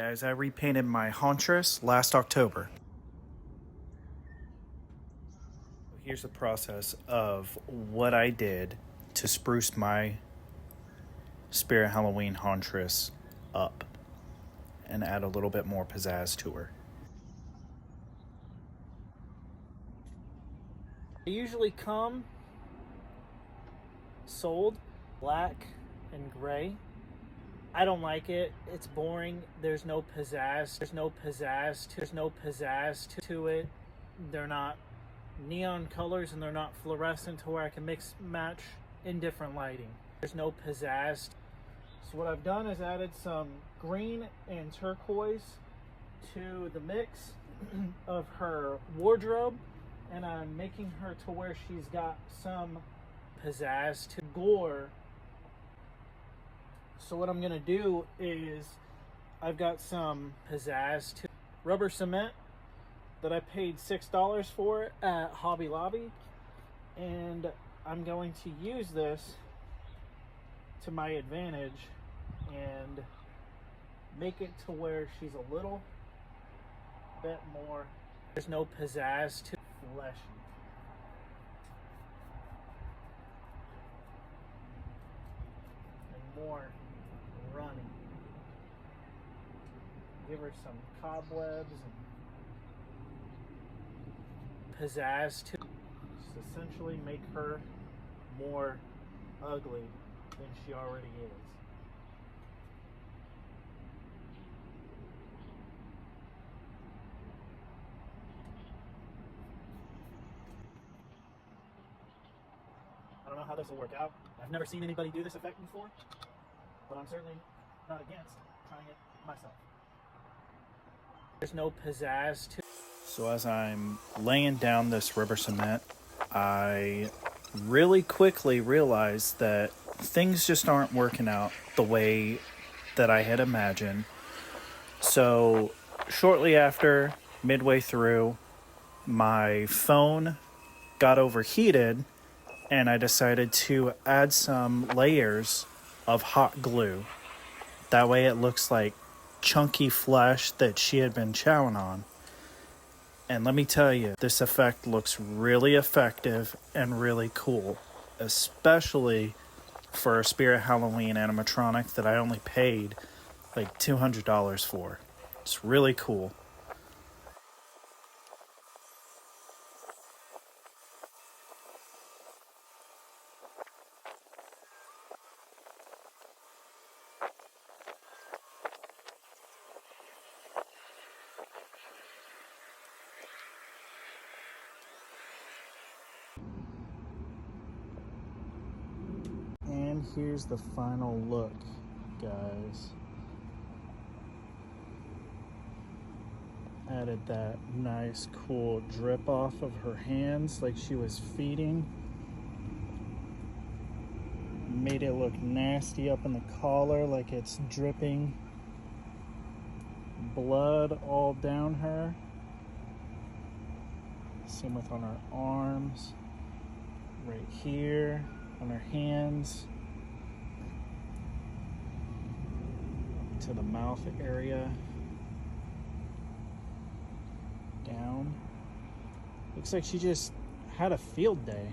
Guys, I repainted my Hauntress last October. Here's the process of what I did to spruce my Spirit Halloween Hauntress up and add a little bit more pizzazz to her. They usually come sold black and gray. I don't like it. It's boring. There's no pizzazz. There's no pizzazz to it. They're not neon colors and they're not fluorescent to where I can mix match in different lighting. There's no pizzazz. So what I've done is added some green and turquoise to the mix of her wardrobe, and I'm making her to where she's got some pizzazz to gore. So what I'm gonna do is I've got some pizzazz to rubber cement that I paid $6 for at Hobby Lobby, and I'm going to use this to my advantage and make it to where she's a little bit more, there's no pizzazz to fleshy. And more runny. Give her some cobwebs and pizzazz to just essentially make her more ugly than she already is. I don't know how this will work out. I've never seen anybody do this effect before, but I'm certainly not against trying it myself. There's no pizzazz to. So as I'm laying down this rubber cement, I really quickly realized that things just aren't working out the way that I had imagined. So shortly after, midway through, my phone got overheated and I decided to add some layers of hot glue. That way it looks like chunky flesh that she had been chowing on. And let me tell you, this effect looks really effective and really cool, especially for a Spirit Halloween animatronic that I only paid like $200 for. It's really cool. And here's the final look, guys. Added that nice cool drip off of her hands like she was feeding. Made it look nasty up in the collar like it's dripping blood all down her. Same with on her arms, right here, on her hands, to the mouth area, down. Looks like she just had a field day.